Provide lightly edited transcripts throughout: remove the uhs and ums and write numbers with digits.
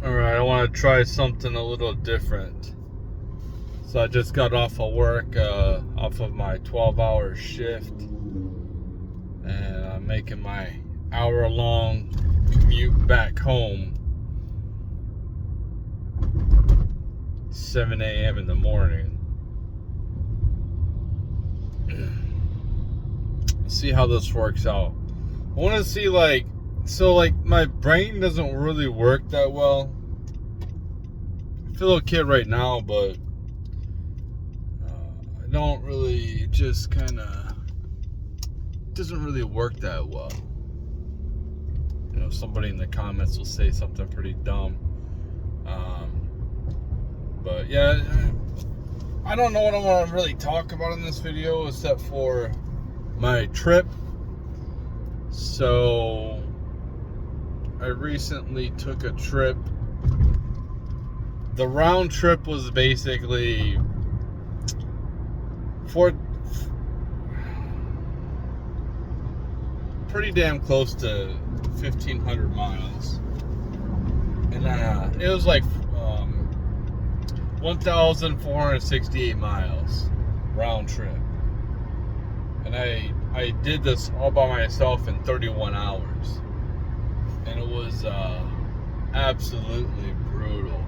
Alright, I want to try something a little different. So I just got off of work, off of my 12-hour shift, and I'm making my hour-long commute back home. 7 a.m. in the morning. See how this works out. I want to see, my brain doesn't really work that well. I feel okay right now, but I don't really, just kind of doesn't really work that well. You know, somebody in the comments will say something pretty dumb. But yeah, I don't know what I want to really talk about in this video except for my trip. So I recently took a trip. The round trip was basically pretty damn close to 1,500 miles. And it was like 1,468 miles round trip. And I did this all by myself in 31 hours. And it was absolutely brutal.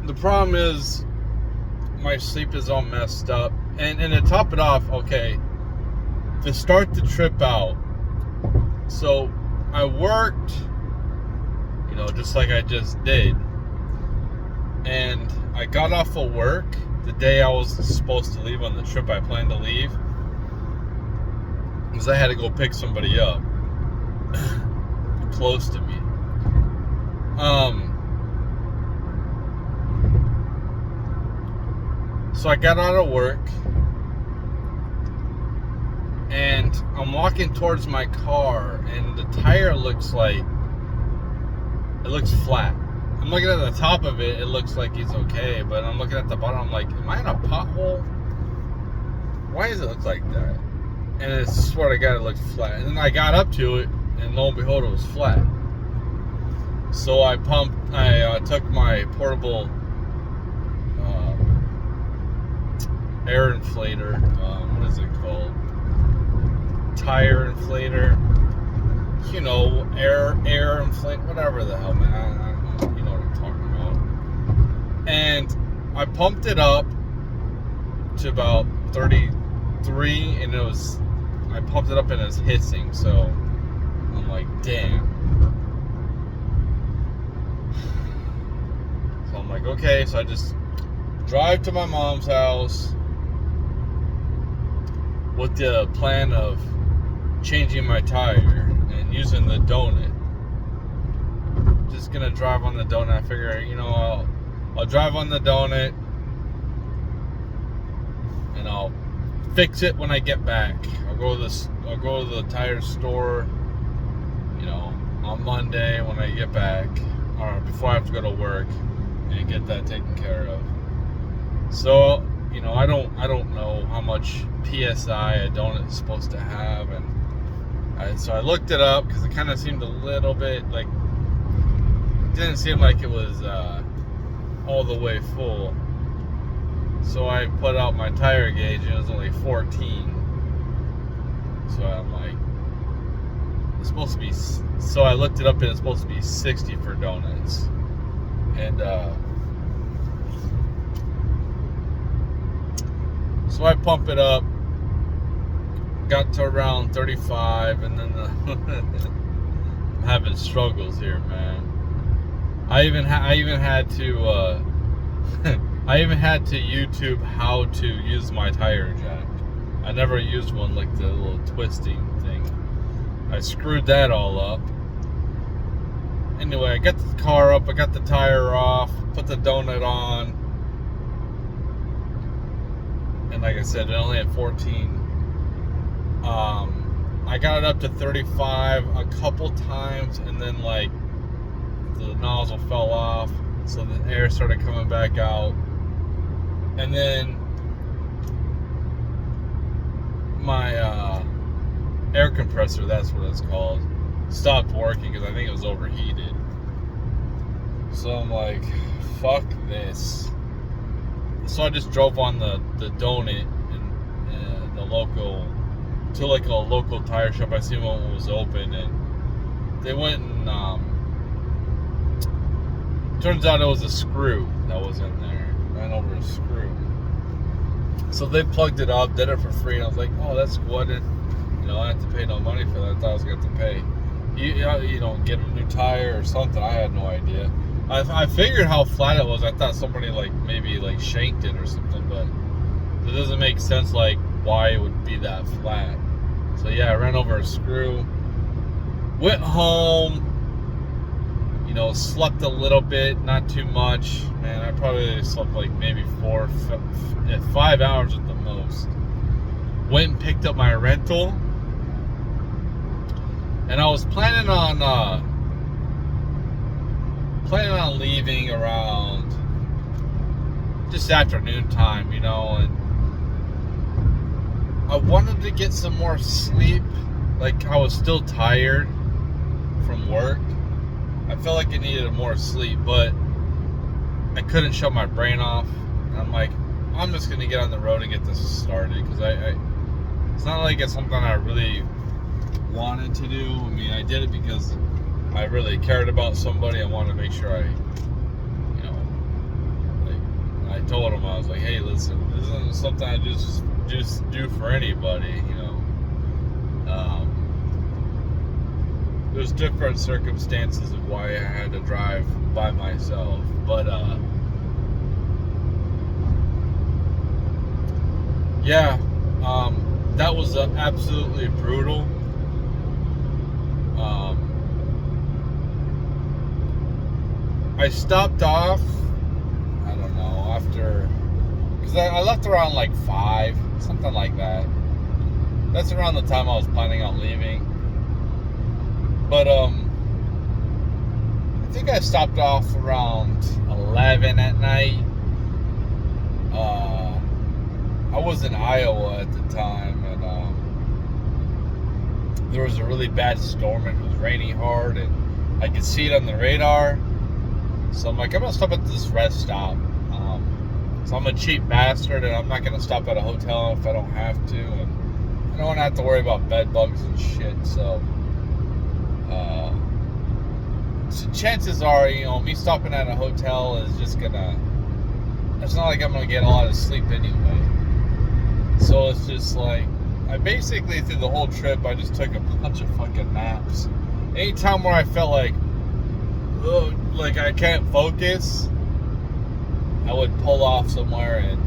The problem is my sleep is all messed up. And to top it off, okay, to start the trip out, so I worked, just like I just did. And I got off of work the day I was supposed to leave on the trip I planned to leave, because I had to go pick somebody up close to me. So I got out of work and I'm walking towards my car, and the tire looks flat. I'm looking at the top of it, it looks like it's okay, but I'm looking at the bottom, I'm like, am I in a pothole? Why does it look like that? And I swear to God, it looked flat. And then I got up to it, and lo and behold, it was flat. So I took my portable air inflator, what is it called? Tire inflator. Air inflate, whatever the hell, man. I don't know, you know what I'm talking about. And I pumped it up to about 33, and I pumped it up and it was hissing, so I'm like, damn. So I'm like, okay, so I just drive to my mom's house with the plan of changing my tire and using the donut. Just gonna drive on the donut. I figure, I'll drive on the donut and I'll fix it when I get back. I'll go to the tire store, on Monday when I get back, or before I have to go to work, and get that taken care of. So, I don't know how much PSI a donut is supposed to have, and so I looked it up because it kind of seemed a little bit like, it didn't seem like it was all the way full. So I put out my tire gauge and it was only 14. So I'm like, it's supposed to be. So I looked it up and it's supposed to be 60 for donuts, and so I pump it up. Got to around 35, and then I'm having struggles here, man. I even had to I even had to YouTube how to use my tire jack. I never used one, like the little twisting thing. I screwed that all up. Anyway, I got the car up, I got the tire off, put the donut on, and like I said, it only had 14. I got it up to 35 a couple times, and then the nozzle fell off, so the air started coming back out, and then my air compressor, that's what it's called, stopped working because I think it was overheated. So I'm like, fuck this. So I just drove on the donut in the local, to like a local tire shop. I seen one was open, and they went and turns out it was a screw that was in there. Ran over a screw. So they plugged it up, did it for free, and I was like, oh, that's cool. I didn't, I didn't have to pay no money for that. I thought I was going to have to pay, get a new tire or something. I had no idea. I figured how flat it was. I thought somebody maybe shanked it or something, but it doesn't make sense why it would be that flat. So yeah, I ran over a screw. Went home. Slept a little bit, not too much. Man, I probably slept maybe 5 hours at the most. Went and picked up my rental, and I was planning on leaving around just afternoon time, and I wanted to get some more sleep. I was still tired from work. I felt like I needed more sleep, but I couldn't shut my brain off. And I'm like, I'm just gonna get on the road and get this started, because it's not like it's something I really wanted to do. I mean, I did it because I really cared about somebody. I wanted to make sure I told him, I was like, hey, listen, this isn't something I just do for anybody, There's different circumstances of why I had to drive by myself, but that was absolutely brutal. I stopped off, I don't know, after, because I left around 5, something like that. That's around the time I was planning on leaving. But I think I stopped off around 11 at night. I was in Iowa at the time, and there was a really bad storm, and it was raining hard, and I could see it on the radar. So I'm like, I'm gonna stop at this rest stop. So I'm a cheap bastard, and I'm not gonna stop at a hotel if I don't have to, and I don't want to have to worry about bed bugs and shit. So chances are, me stopping at a hotel is just gonna, it's not like I'm gonna get a lot of sleep anyway. So it's just I basically, through the whole trip, I just took a bunch of fucking naps. Anytime where I felt like I can't focus, I would pull off somewhere and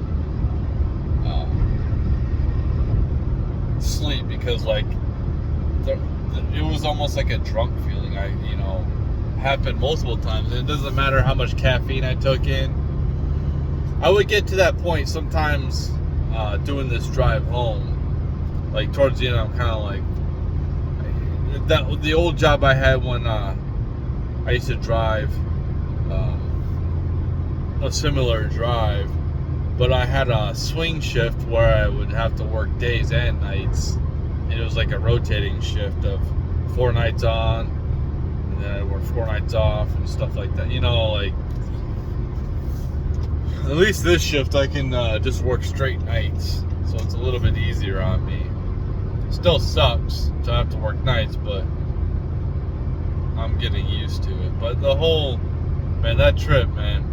sleep, because it was almost like a drunk feeling. Happened multiple times. It doesn't matter how much caffeine I took in. I would get to that point sometimes doing this drive home. Towards the end, I'm kind of the old job I had when I used to drive a similar drive, but I had a swing shift where I would have to work days and nights, and it was like a rotating shift of 4 nights on, and then I'd work 4 nights off and stuff like that. At least this shift I can just work straight nights, so it's a little bit easier on me. Still sucks to have to work nights, but I'm getting used to it. But that trip, man.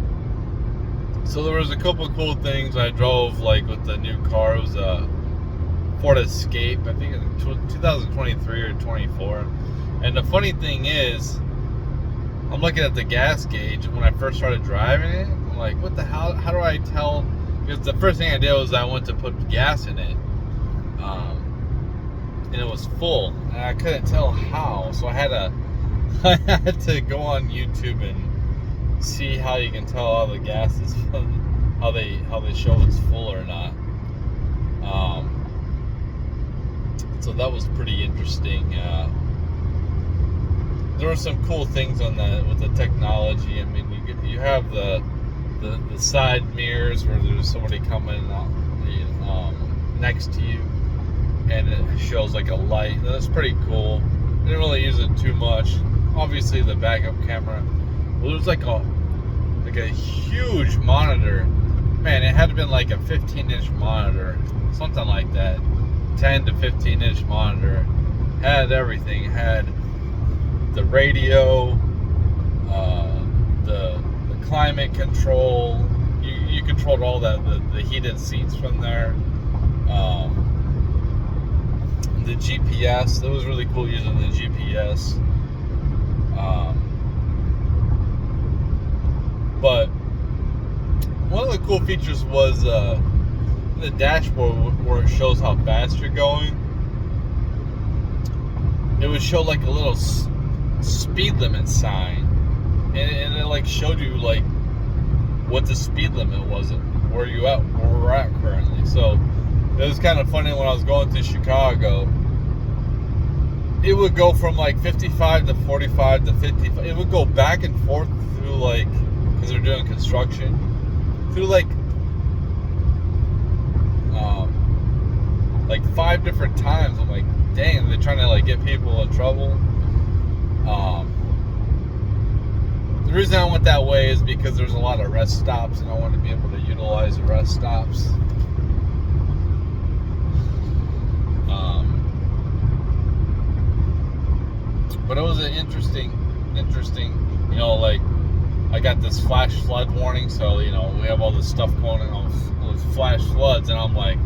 So there was a couple of cool things. I drove with the new car. It was a Ford Escape, I think in 2023 or 24. And the funny thing is, I'm looking at the gas gauge when I first started driving it. I'm like, what the hell? How do I tell? Because the first thing I did was I went to put gas in it, and it was full, and I couldn't tell how. So I had to go on YouTube and see how you can tell how the gas is, how they show it's full or not. So that was pretty interesting. There were some cool things on that with the technology. I mean, you have the side mirrors where there's somebody coming next to you, and it shows like a light. That's pretty cool. Didn't really use it too much. Obviously, the backup camera. Well, it was like a huge monitor. Man, it had to been like a 15-inch monitor, something like that. 10 to 15-inch monitor. Had everything. It had the radio, the climate control. You controlled all that. The heated seats from there. The GPS. It was really cool using the GPS. But one of the cool features was the dashboard where it shows how fast you're going. It would show like a little speed limit sign, and it like showed you like what the speed limit was, where we're at currently. So it was kind of funny when I was going through Chicago. It would go from like 55 to 45 to 55. It would go back and forth through like, because they're doing construction, through like 5 different times. I'm like, dang, they're trying to like get people in trouble. The reason I went that way is because there's a lot of rest stops, and I want to be able to utilize the rest stops. But it was an interesting, you know, like I got this flash flood warning, so you know we have all this stuff going on, all these flash floods, and I'm like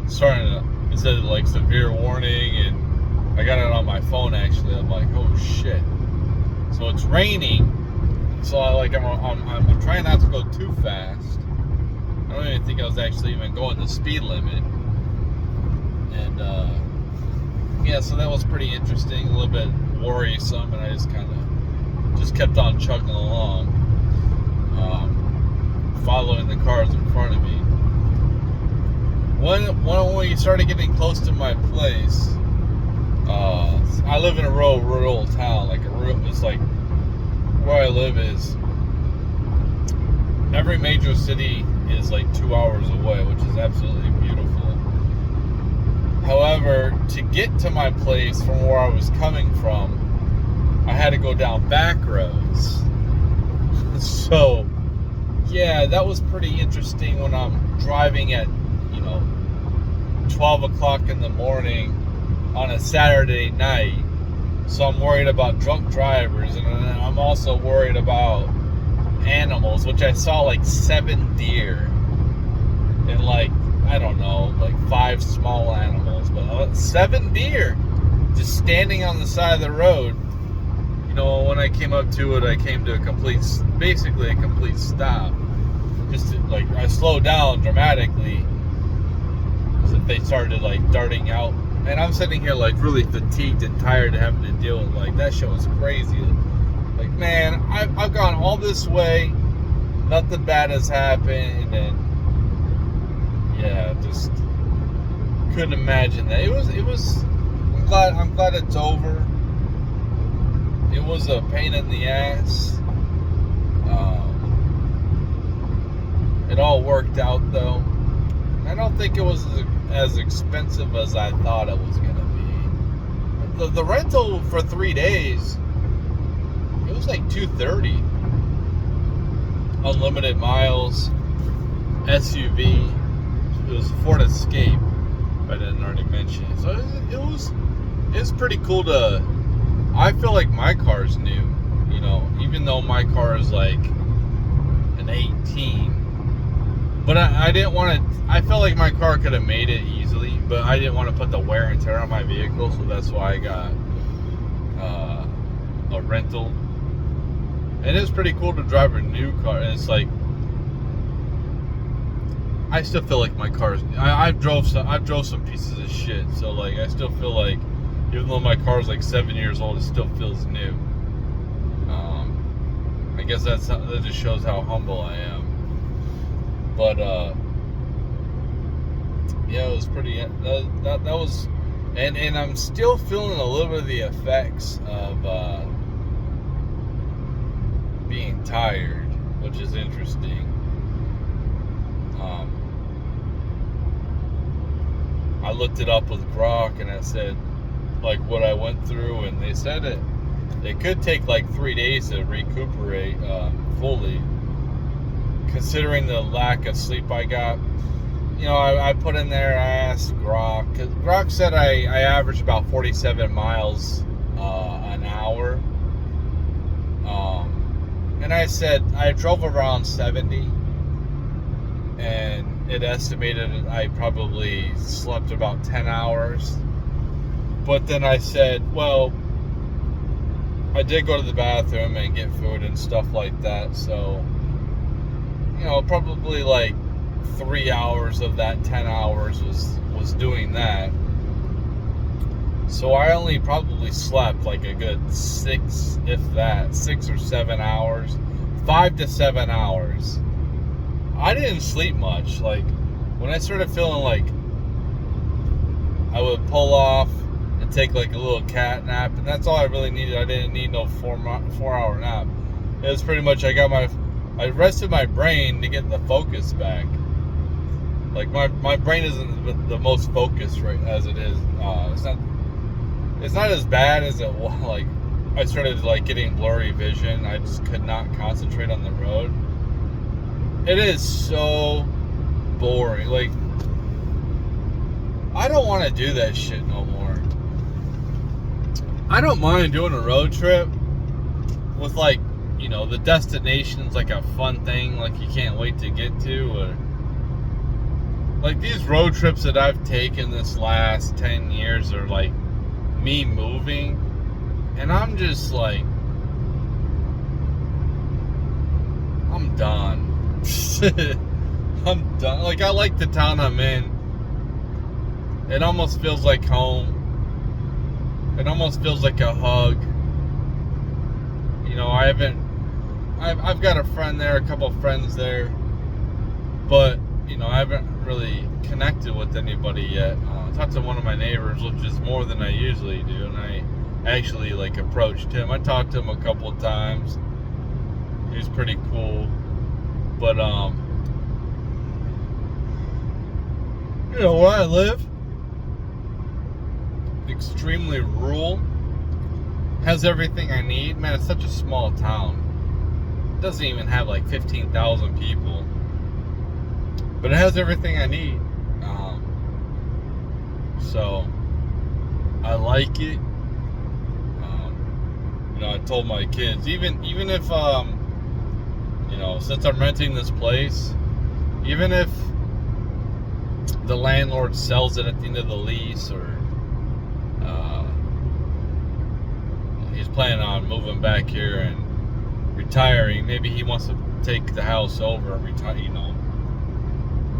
starting to, it said like severe warning, and I got it on my phone actually. I'm like, oh shit! So it's raining, so I'm trying not to go too fast. I don't even think I was actually even going the speed limit, and yeah, so that was pretty interesting, a little bit worrisome, and I just kind of kept on chugging along, following the cars in front of me. When we started getting close to my place, I live in a rural town, it's like where I live is, every major city is like 2 hours away, which is absolutely beautiful. However, to get to my place from where I was coming from, I had to go down back roads. So, yeah, that was pretty interesting when I'm driving at, 12 o'clock in the morning on a Saturday night. So I'm worried about drunk drivers, and I'm also worried about animals, which I saw like 7 deer and like, I don't know, like 5 small animals, but 7 deer just standing on the side of the road. When I came up to it, I came to basically a complete stop. I slowed down dramatically as if they started like darting out. And I'm sitting here like really fatigued and tired of having to deal with like that shit was crazy. Like, man, I've gone all this way, nothing bad has happened, and yeah, just couldn't imagine that. It was. I'm glad it's over. It was a pain in the ass. It all worked out though. I don't think it was as expensive as I thought it was gonna be. The rental for 3 days, it was like $230. Unlimited miles, SUV. It was Ford Escape, if I didn't already mention it. So it was pretty cool to. I feel like my car's new, even though my car is like an 18. But I didn't want to. I felt like my car could have made it easily, but I didn't want to put the wear and tear on my vehicle, so that's why I got a rental. And it's pretty cool to drive a new car. And it's like, I still feel like my car's. I've drove some pieces of shit, so like I still feel like, even though my car's like 7 years old, it still feels new. I guess that just shows how humble I am. But yeah, it was pretty. That was, and I'm still feeling a little bit of the effects of being tired, which is interesting. I looked it up with Grok, and I said, like, what I went through, and they said it could take like 3 days to recuperate fully, considering the lack of sleep I got. You know, I put in there, I asked Grok, because Grok said I averaged about 47 miles an hour. And I said I drove around 70, and it estimated I probably slept about 10 hours. But then I said, well, I did go to the bathroom and get food and stuff like that, so, you know, probably like 3 hours of that 10 hours was doing that. So I only probably slept like a good 6, if that, 6 or 7 hours, 5 to 7 hours. I didn't sleep much. Like, when I started feeling like I would pull off and take like a little cat nap, and that's all I really needed. I didn't need no 4-hour nap. It was pretty much I rested my brain to get the focus back. Like, my brain isn't the most focused right as it is. It's not as bad as it was. Like, I started like getting blurry vision. I just could not concentrate on the road. It is so boring. Like, I don't want to do that shit no more. I don't mind doing a road trip with, like, you know, the destination's like a fun thing, like you can't wait to get to, or like these road trips that I've taken this last 10 years are like me moving, and I'm just like, I'm done. I'm done. Like, I like the town I'm in. It almost feels like home. It almost feels like a hug. You know, I've got a friend there, a couple of friends there, but, you know, I haven't really connected with anybody yet. I talked to one of my neighbors, which is more than I usually do, and I actually, like, approached him. I talked to him a couple of times. He was pretty cool. But, you know, where I live, extremely rural, has everything I need. Man, it's such a small town. It doesn't even have like 15,000 people, but it has everything I need. So I like it. You know, I told my kids, even if you know, since I'm renting this place, even if the landlord sells it at the end of the lease, or he's planning on moving back here and retiring, maybe he wants to take the house over and retire, you know,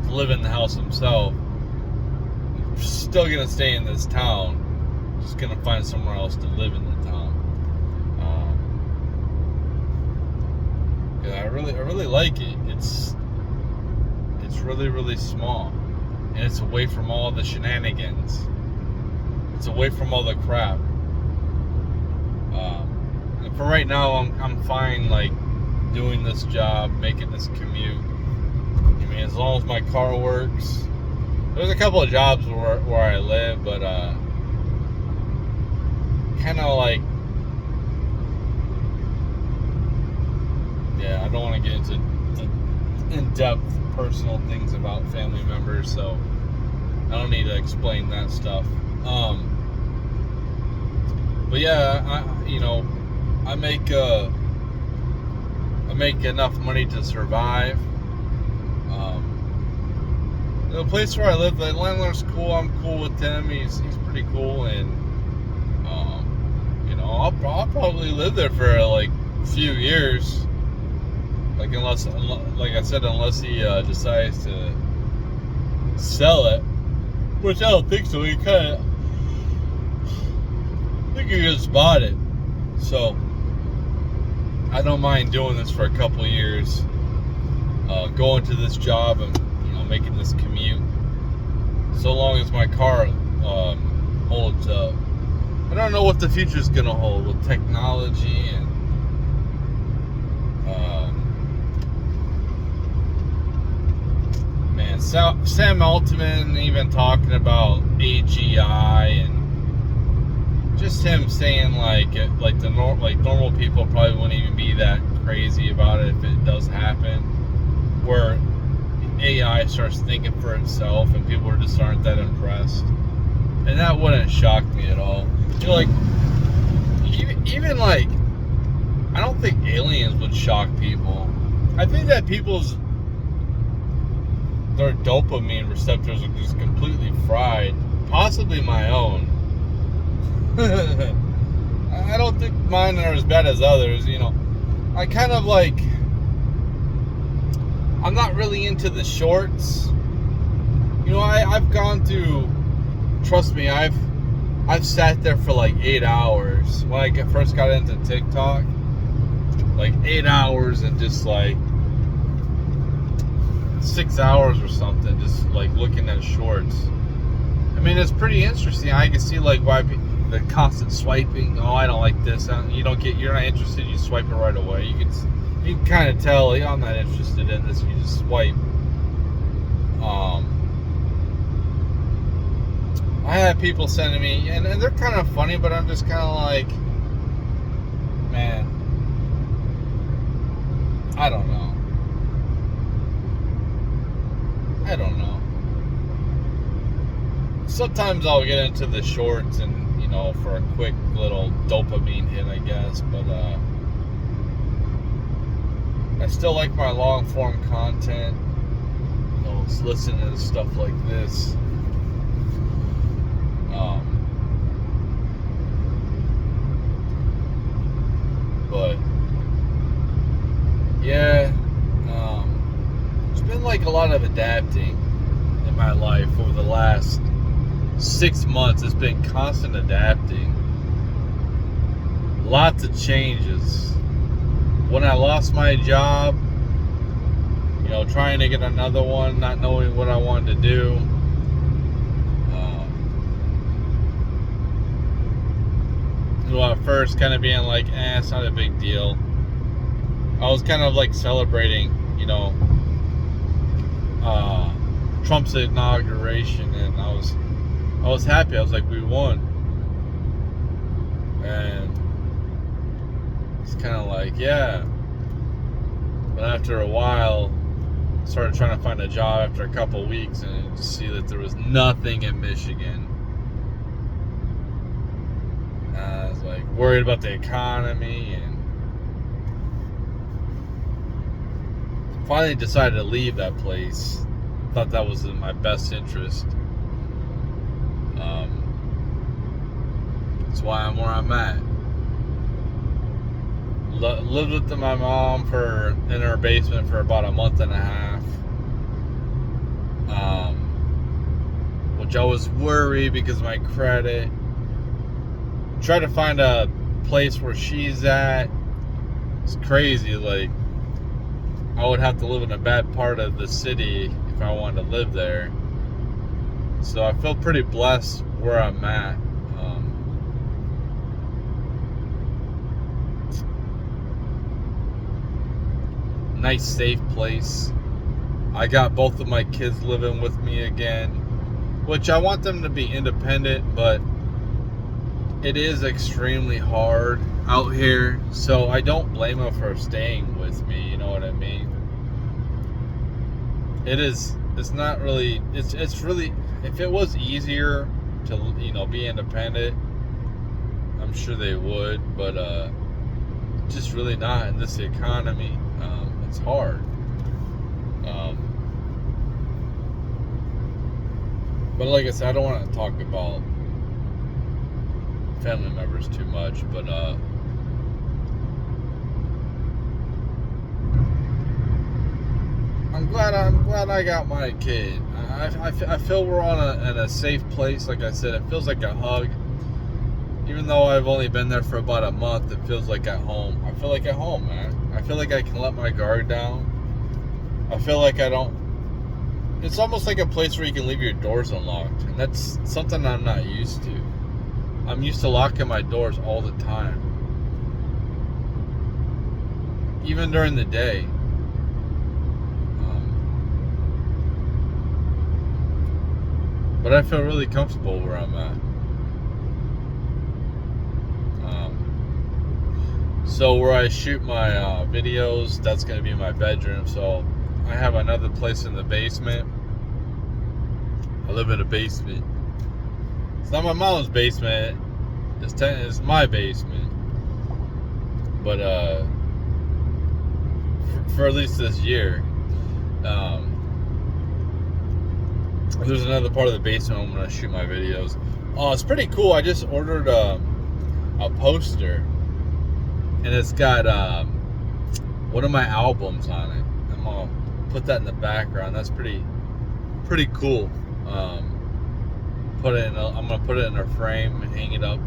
live in the house himself. I'm still gonna stay in this town, just gonna find somewhere else to live in the town. I really like it. It's really, really small, and it's away from all the shenanigans. It's away from all the crap. And for right now, I'm fine, like, doing this job, making this commute. I mean, as long as my car works. There's a couple of jobs where I live, but kind of like, yeah, I don't want to get into in-depth personal things about family members, so I don't need to explain that stuff. But yeah, you know, I make enough money to survive. The place where I live, the landlord's cool. I'm cool with him. He's pretty cool, and you know, I'll probably live there for like a few years. Like, unless he decides to sell it, which I don't think so. I think he just bought it. So I don't mind doing this for a couple years, going to this job and, you know, making this commute, so long as my car holds up. I don't know what the future's gonna hold with technology and man, Sam Altman even talking about AGI, and just him saying like normal people probably wouldn't even be that crazy about it if it does happen, where AI starts thinking for itself and people just aren't that impressed. And that wouldn't shock me at all. You know, like even like I don't think aliens would shock people. I think that their dopamine receptors are just completely fried. Possibly my own. I don't think mine are as bad as others, you know. I kind of like, I'm not really into the shorts. You know, I've gone through, trust me, I've sat there for like 8 hours when I first got into TikTok. Like 8 hours and just like 6 hours or something, just like looking at shorts. I mean, it's pretty interesting. I can see like why the constant swiping. Oh, I don't like this. You're not interested. You swipe it right away. You can kind of tell. I'm not interested in this. You just swipe. I have people sending me, and they're kind of funny, but I'm just kind of like, man, I don't know. Sometimes I'll get into the shorts and, you know, for a quick little dopamine hit, I guess, but I still like my long form content. You know, listening to stuff like this. But yeah, there's been like a lot of adapting in my life over the last 6 months. It's been constant adapting. Lots of changes. When I lost my job, you know, trying to get another one, not knowing what I wanted to do. You know, at first kind of being like, it's not a big deal. I was kind of like celebrating, you know, Trump's inauguration, and I was happy. I was like, we won. And it's kind of like, yeah. But after a while, I started trying to find a job after a couple weeks, and just see that there was nothing in Michigan. I was like worried about the economy, and finally decided to leave that place. Thought that was in my best interest. That's why I'm where I'm at. Lived with my mom in her basement for about a month and a half. Which I was worried because of my credit. Tried to find a place where she's at. It's crazy. Like, I would have to live in a bad part of the city if I wanted to live there. So I feel pretty blessed where I'm at. Nice, safe place. I got both of my kids living with me again, which I want them to be independent, but it is extremely hard out here, so I don't blame them for staying with me, you know what I mean? It's really, if it was easier to, you know, be independent, I'm sure they would, but just really not in this economy. It's hard. But like I said, I don't want to talk about family members too much, but I'm glad I got my kid. I feel we're in a safe place. Like I said, it feels like a hug. Even though I've only been there for about a month, it feels like at home. I feel like at home, man. I feel like I can let my guard down. I feel like I don't. It's almost like a place where you can leave your doors unlocked, and that's something I'm not used to. I'm used to locking my doors all the time, even during the day. but I feel really comfortable where I'm at. So where I shoot my videos, that's going to be my bedroom. So I have another place in the basement. I live in a basement. It's not my mom's basement. It's my basement. But for at least this year, there's another part of the basement I'm going to shoot my videos. Oh, it's pretty cool. I just ordered a poster. And it's got one of my albums on it. I'm gonna put that in the background. That's pretty cool. I'm gonna put it in a frame and hang it up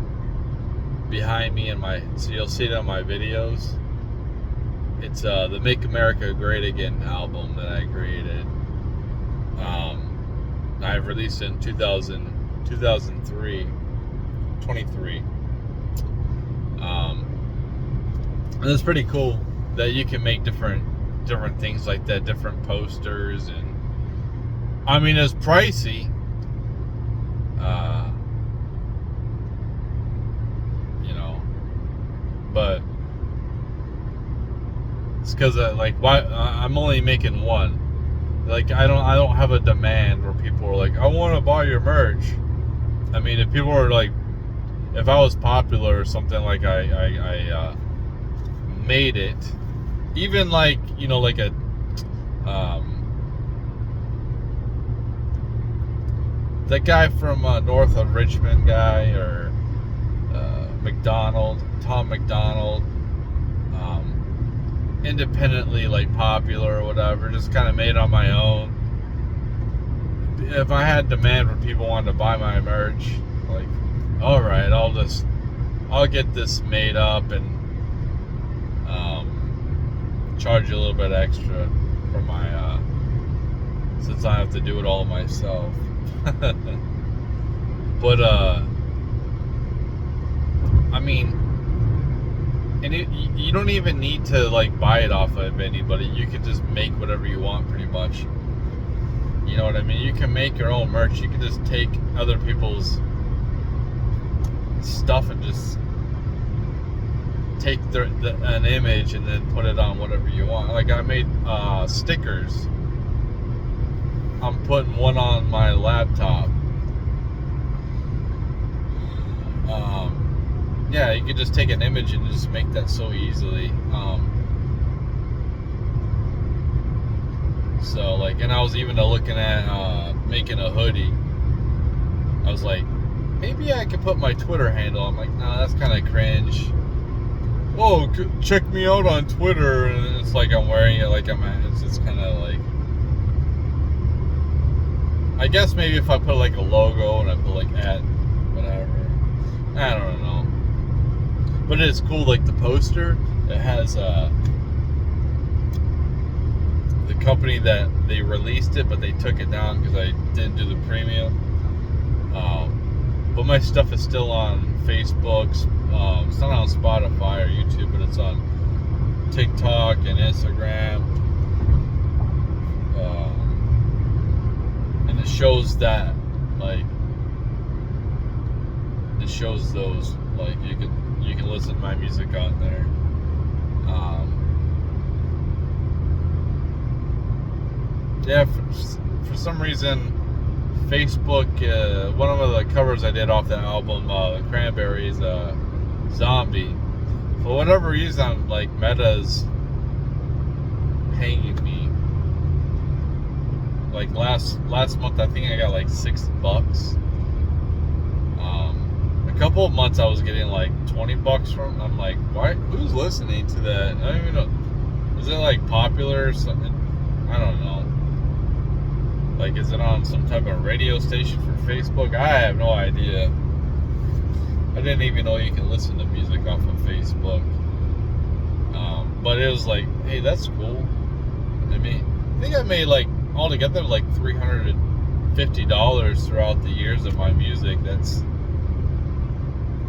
behind me so you'll see it on my videos. It's the Make America Great Again album that I created. I released it in 2023. And it's pretty cool that you can make different things like that, different posters, and I mean it's pricey, but it's because I'm only making one. Like I don't have a demand where people are like, I want to buy your merch. I mean, if people were like, if I was popular or something, like I made it, even like like a that guy from north of Richmond guy, or Tom McDonald, independently like popular or whatever, just kind of made on my own. If I had demand where people wanted to buy my merch, like, all right, I'll get this made up and charge you a little bit extra for my since I have to do it all myself. But I mean, and you don't even need to like buy it off of anybody. You can just make whatever you want, pretty much. You know what I mean? You can make your own merch. You can just take other people's stuff and just take an image and then put it on whatever you want. Like I made stickers. I'm putting one on my laptop. Yeah, you can just take an image and just make that so easily. So like, and I was even looking at making a hoodie. I was like, maybe I could put my Twitter handle. I'm like, nah, that's kind of cringe. Oh, check me out on Twitter, and it's like I'm wearing it like it's just kind of like, I guess maybe if I put like a logo and I put like at whatever, I don't know. But it's cool, like the poster, it has the company that they released it, but they took it down because I didn't do the premium. But my stuff is still on Facebook. It's not on Spotify or YouTube, but it's on TikTok and Instagram. And it shows that, like, it shows those, like, you can listen to my music on there. Yeah, for some reason, Facebook, one of the covers I did off that album, the Cranberries, Zombie. For whatever reason, like, Meta's paying me. Like last month, I think I got like $6. A couple of months I was getting like $20 from. I'm like, why? Who's listening to that? I don't even know. Is it like popular or something? I don't know. Like, is it on some type of radio station for Facebook? I have no idea. I didn't even know you can listen to music off of Facebook. But it was like, hey, that's cool. I think I made like altogether like $350 throughout the years of my music. That's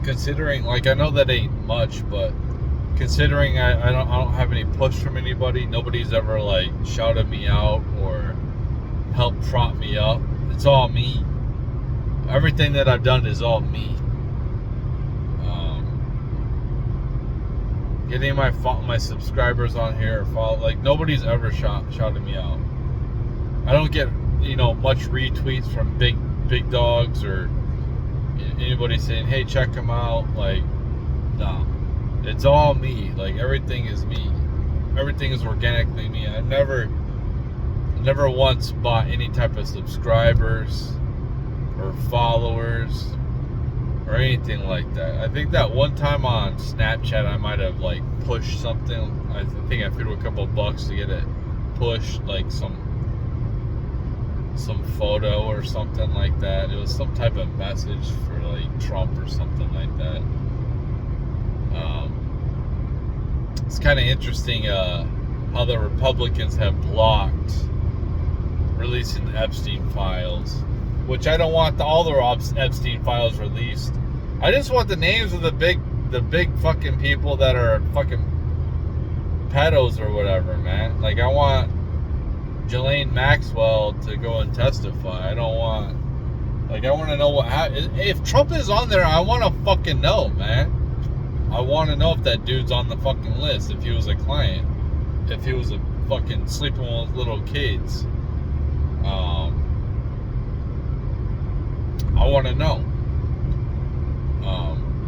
considering, like, I know that ain't much, but considering I don't have any push from anybody. Nobody's ever like shouted me out or helped prop me up. It's all me. everything that I've done is all me. Getting my subscribers on here, like nobody's ever shouted me out. I don't get much retweets from big dogs or anybody saying, hey, check them out. Like, no, it's all me. Like, everything is me. Everything is organically me. I never once bought any type of subscribers or followers or anything like that. I think that one time on Snapchat I might have like pushed something. I think I threw a couple bucks to get it pushed, like some photo or something like that. It was some type of message for like Trump or something like that. It's kind of interesting how the Republicans have blocked releasing the Epstein files, which I don't want all the Epstein files released. I just want the names of the big fucking people that are fucking pedos or whatever, man. Like, I want Ghislaine Maxwell to go and testify. I want to know if Trump is on there. I want to fucking know, man. I want to know if that dude's on the fucking list, if he was a client, if he was a fucking sleeping with little kids. I want to know.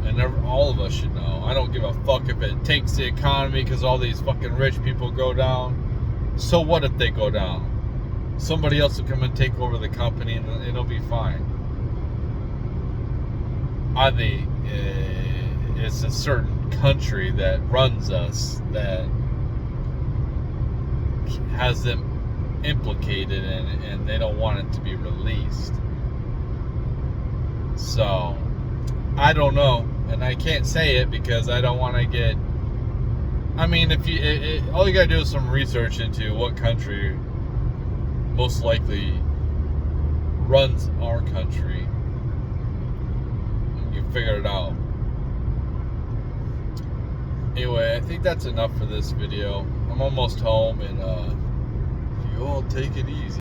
And all of us should know. I don't give a fuck if it takes the economy because all these fucking rich people go down. So what if they go down? Somebody else will come and take over the company and it'll be fine. It's a certain country that runs us that has them implicated in it, and they don't want it to be released. So I don't know, and I can't say it because I don't want to get. I mean, all you gotta do is some research into what country most likely runs our country. You figure it out. Anyway, I think that's enough for this video. I'm almost home, and you all take it easy.